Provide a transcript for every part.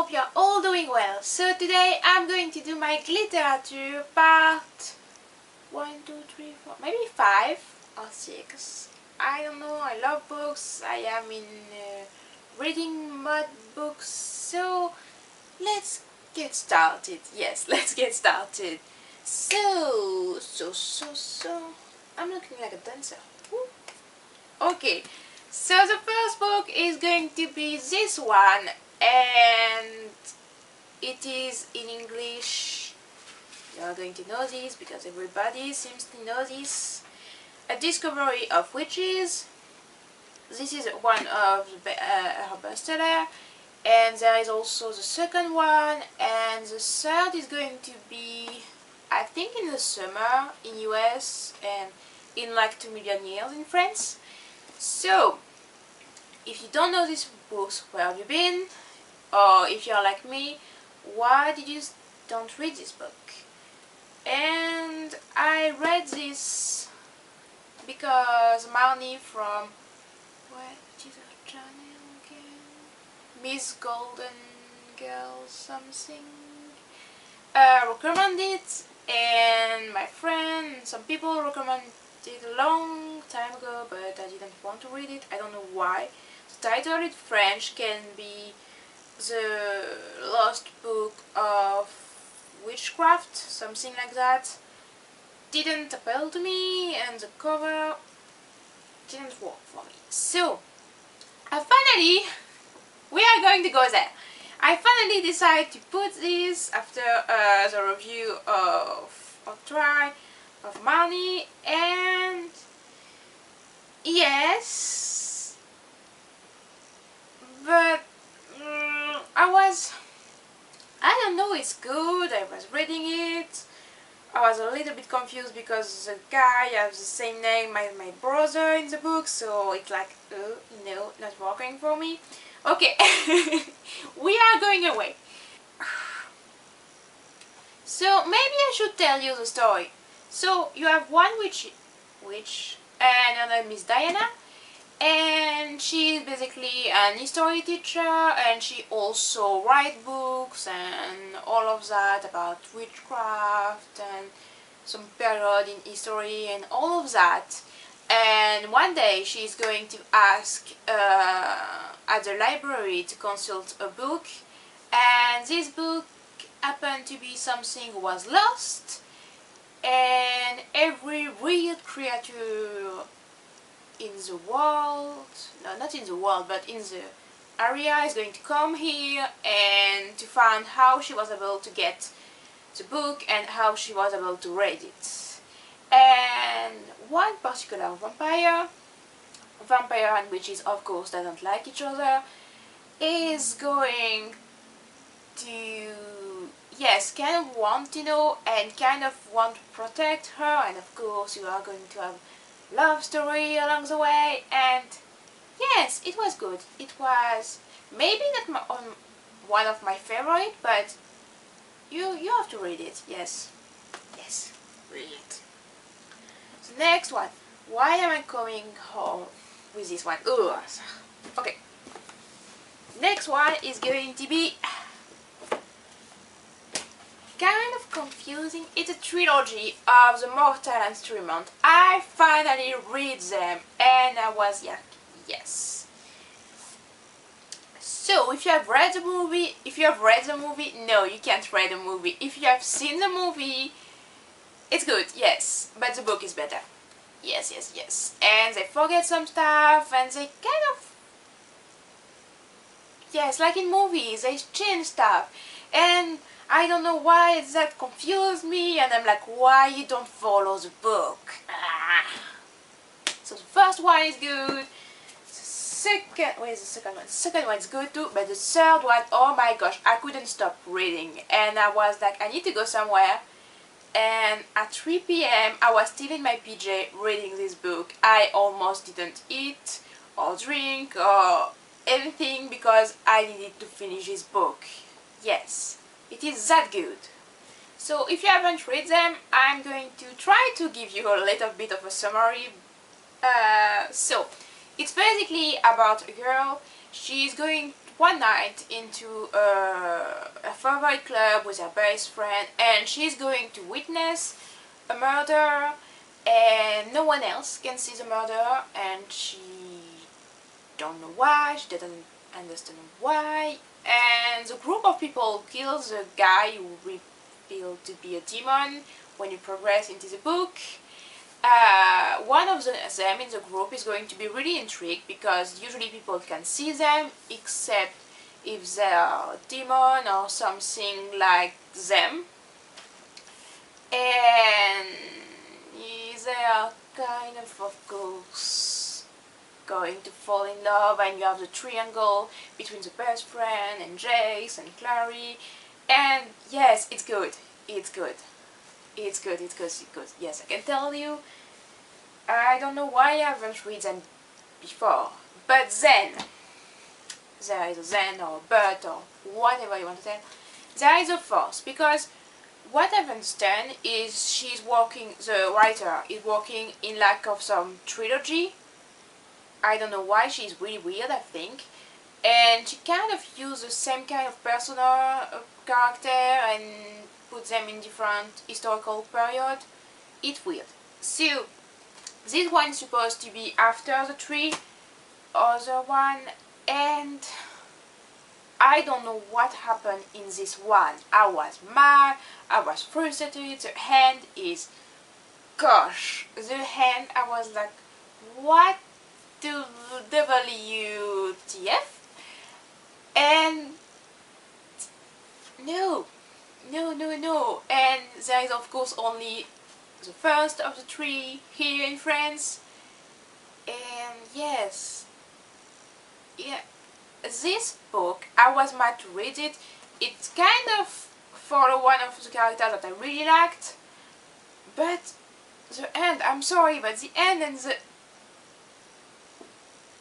hope you're all doing well. So today I'm going to do my Gliterature part 1, 2, 3, 4, maybe 5 or 6. I don't know, I love books, I am in reading mode books, so let's get started. Yes, let's get started. So, I'm looking like a dancer. Woo. Okay, so the first book is going to be this one, and it is in English. You are going to know this because everybody seems to know this. A Discovery of Witches. This is one of her bestseller, and there is also the second one, and the third is going to be, I think, in the summer in US and in like 2 million years in France. So, if you don't know these books, where have you been? Or if you're like me, why did you don't read this book? And I read this because Marnie from, what is her channel again? Miss Golden Girl something, recommended it, and my friend, some people recommended it a long time ago, but I didn't want to read it. I don't know why. The title in French can be The Lost Book of Witchcraft, something like that. Didn't appeal to me, and the cover didn't work for me. So, we are going to go there. I finally decided to put this after the review of Try of Marnie, and yes, but I don't know, it's good. I was reading it. I was a little bit confused because the guy has the same name as my brother in the book, so it's like, oh, no, not working for me. Okay, we are going away. So maybe I should tell you the story. So you have one witch, and her name is Diana, and she is basically an history teacher, and she also writes books and all of that about witchcraft and some period in history and all of that. And one day she is going to ask at the library to consult a book, and this book happened to be something was lost, and every weird creature in the world, no, not in the world, but in the area is going to come here and to find how she was able to get the book and how she was able to read it. And one particular vampire and witches, of course, doesn't like each other, is going to, yes, kind of want to know and kind of want to protect her, and of course you are going to have love story along the way, and yes, it was good. It was maybe not one of my favorite, but you have to read it. Yes, read it. The next one. Why am I coming home with this one? Ugh. Okay. Next one is going to be kind of confusing. It's a trilogy of the Mortal Instrument. I finally read them, and I was like, yes. So if you have read the movie, no, you can't read the movie. If you have seen the movie, it's good, yes, but the book is better. Yes. And they forget some stuff, and they kind of, yes, like in movies, they change stuff, and I don't know why that confused me, and I'm like, why you don't follow the book? So the first one is good. Where's the second one? The second one is good too, but the third one, oh my gosh, I couldn't stop reading, and I was like, I need to go somewhere. And at 3 p.m. I was still in my PJ reading this book. I almost didn't eat or drink or anything because I needed to finish this book. Yes, it is that good. So if you haven't read them, I'm going to try to give you a little bit of a summary. So it's basically about a girl. She's going one night into a favorite club with her best friend, and she's going to witness a murder, and no one else can see the murder, and she don't know why, she doesn't understand why, and the group of people kills the guy who revealed to be a demon when you progress into the book. One of them in the group is going to be really intrigued, because usually people can see them except if they are a demon or something like them, and they are kind of course going to fall in love, and you have the triangle between the best friend and Jace and Clary, and yes, it's good, it's good. It's good, it's good, it's good. Yes, I can tell you. I don't know why I haven't read them before. But then, there is a then or a but or whatever you want to tell. There is a force, because what I've understand is the writer is working in lack of some trilogy. I don't know why, she's really weird, I think. And she kind of used the same kind of character and put them in different historical period. It's weird. So this one is supposed to be after the three other one, and I don't know what happened in this one. I was mad, I was frustrated. The end is, gosh, the end, I was like, what the WTF? And no, and there is of course only the first of the three here in France, and yes, yeah, this book, I was mad to read it. It's kind of follow one of the characters that I really liked, but the end, I'm sorry, but the end and the...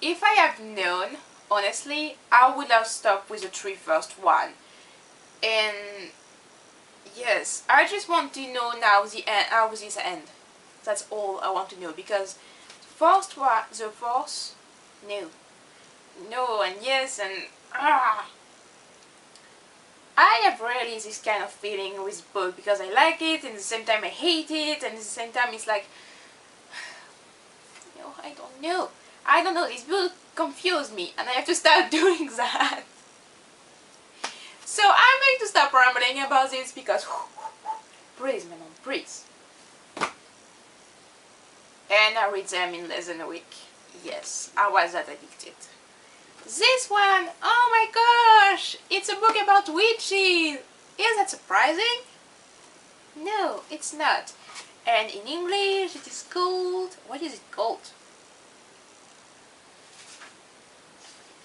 If I had known, honestly, I would have stopped with the three first one. And yes, I just want to know now the end, how this end. That's all I want to know, because the first, no, and yes, and I have really this kind of feeling with book, because I like it, and at the same time I hate it, and at the same time it's like, I don't know, this book confused me, and I have to start doing that. So I'm going to stop rambling about this, because breathe, man, breathe. And I read them in less than a week. Yes, I was that addicted. This one, oh my gosh, it's a book about witches. Is that surprising? No, it's not. And in English it is called, what is it called?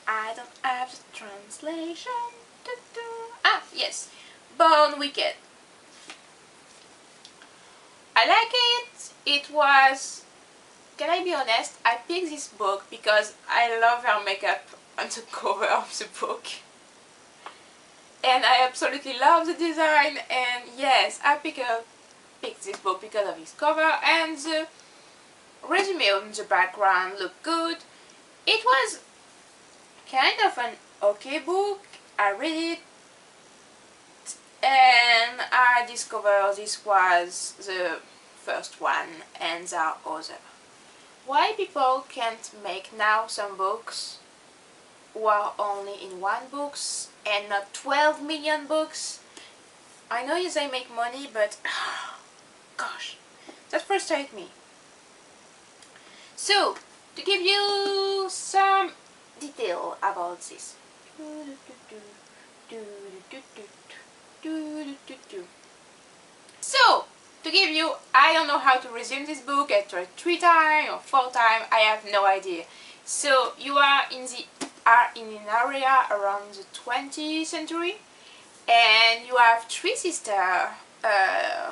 I don't have the translation. Ah, yes, Born Wicked. I like it. It was, can I be honest, I picked this book because I love her makeup on the cover of the book. And I absolutely love the design, and yes, I picked this book because of its cover, and the resume on the background looked good. It was kind of an okay book. I read it and I discovered this was the first one and there are other. Why people can't make now some books who are only in one books and not 12 million books? I know they make money, but gosh, that frustrates me. So, to give you some detail about this. So, to give you, I don't know how to resume this book. I tried 3 times or 4 times, I have no idea. So, you are in an area around the 20th century, and you have 3 sisters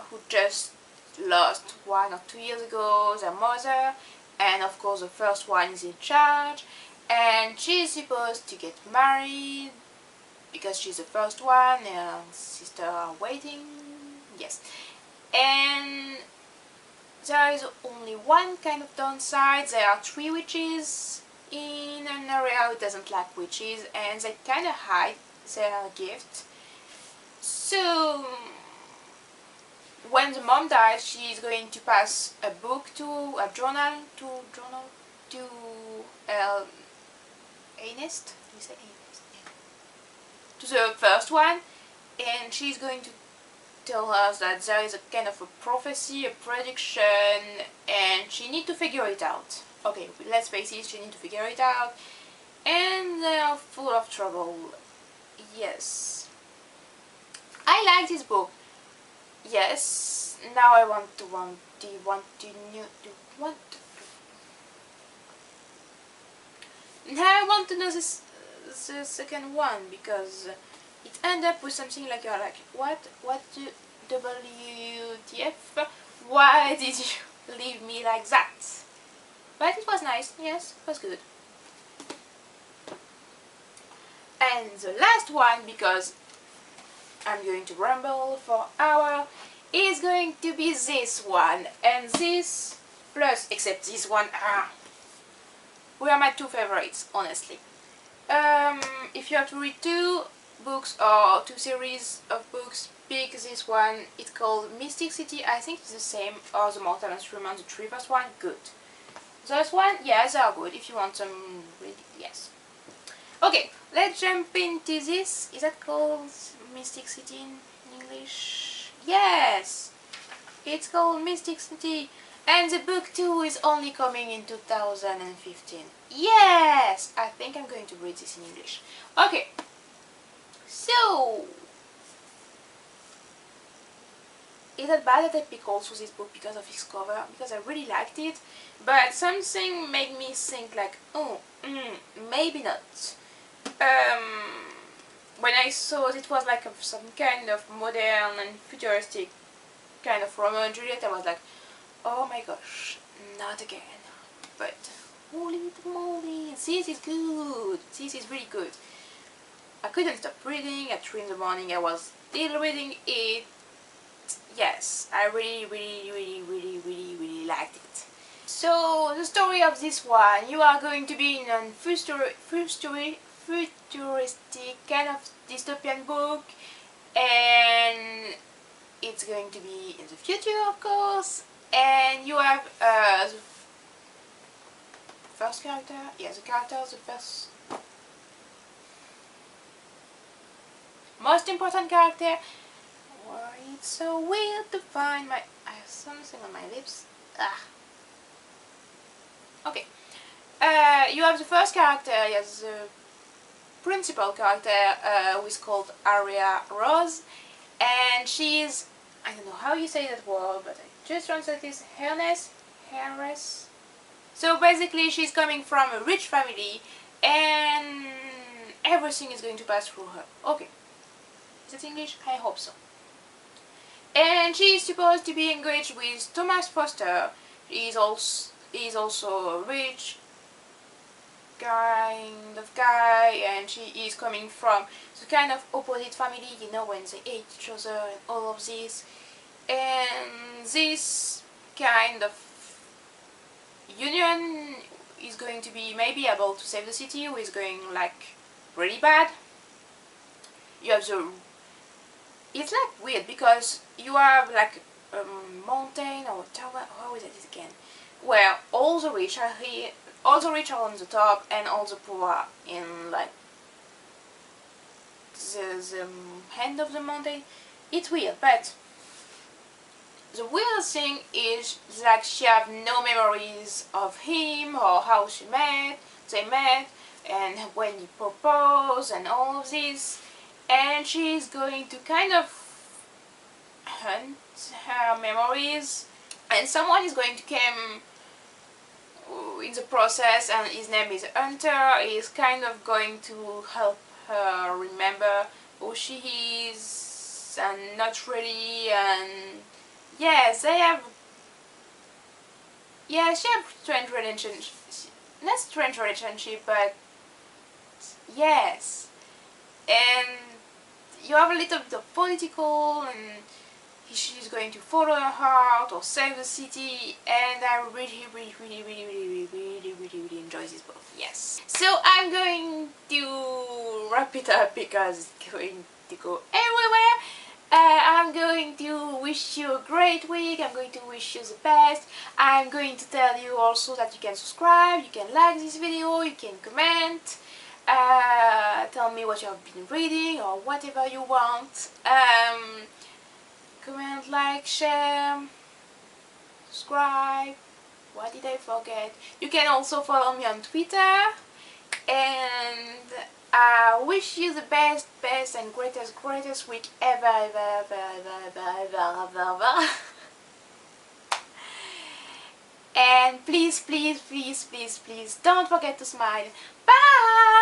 who just lost 1 or 2 years ago their mother, and of course the first one is in charge, and she is supposed to get married because she's the first one, and sisters are waiting, yes. And there is only one kind of downside, there are 3 witches in an area who doesn't like witches, and they kind of hide their gift. So when the mom dies, she's going to pass a book to a journal to Ernest. You say Ernest? To the first one, and she's going to tell us that there is a kind of a prophecy, a prediction, and she needs to figure it out. Okay, let's face it, she needs to figure it out, and they are full of trouble. Yes, I like this book. Yes, now I want to now I want to know this the second one, because it ends up with something like you're like, what WTF? Why did you leave me like that? But it was nice. Yes, it was good. And the last one, because I'm going to ramble for an hour, is going to be this one, and this plus, except this one, were my two favorites, honestly. If you have to read two books or two series of books, pick this one. It's called Mystic City. I think it's the same, or The Mortal Instrument, the three first one, good. Those one, yeah, they are good if you want some reading, yes. Okay, let's jump into this. Is that called Mystic City in English? Yes! It's called Mystic City, and the book 2 is only coming in 2015. Yes! I think I'm going to read this in English. Okay, so it's not bad that I picked also this book because of its cover, because I really liked it, but something made me think like, oh, maybe not. When I saw it was like some kind of modern and futuristic kind of Romeo and Juliet, I was like, oh my gosh, not again. But holy moly, this is good. This is really good. I couldn't stop reading. At 3 in the morning I was still reading it. Yes, I really liked it. So the story of this one, you are going to be in a futuristic kind of dystopian book, and it's going to be in the future, of course, and you have the first character, the first most important character. Why it's so weird to find I have something on my lips. Okay. You have the first character, yes, the principal character, who is called Aria Rose, and she's, I don't know how you say that word, but I just translate this, heiress. So basically she's coming from a rich family, and everything is going to pass through her. Okay. Is that English? I hope so. And she is supposed to be engaged with Thomas Foster. He is also a rich kind of guy, and she is coming from the kind of opposite family, you know, when they hate each other and all of this. And this kind of union is going to be maybe able to save the city, who is going like really bad. You have the... It's like weird because you have like a mountain or tower, how is it again? Where all the rich are here, all the rich are on the top and all the poor are in like the end of the mountain. It's weird, but the weird thing is that she have no memories of him or how they met, and when he proposed and all of this. And she's going to kind of hunt her memories, and someone is going to come in the process, and his name is Hunter. He's kind of going to help her remember who she is and not really, and yes, she have strange relationship, not strange relationship, but yes. And you have a little bit of political, and she's going to follow her heart or save the city, and I really enjoy this book. Yes. So I'm going to wrap it up because it's going to go everywhere. I'm going to wish you a great week. I'm going to wish you the best. I'm going to tell you also that you can subscribe, you can like this video, you can comment, tell me what you have been reading or whatever you want. Comment, like, share, subscribe. What did I forget? You can also follow me on Twitter, and I wish you the best and greatest week ever. And please don't forget to smile. Bye!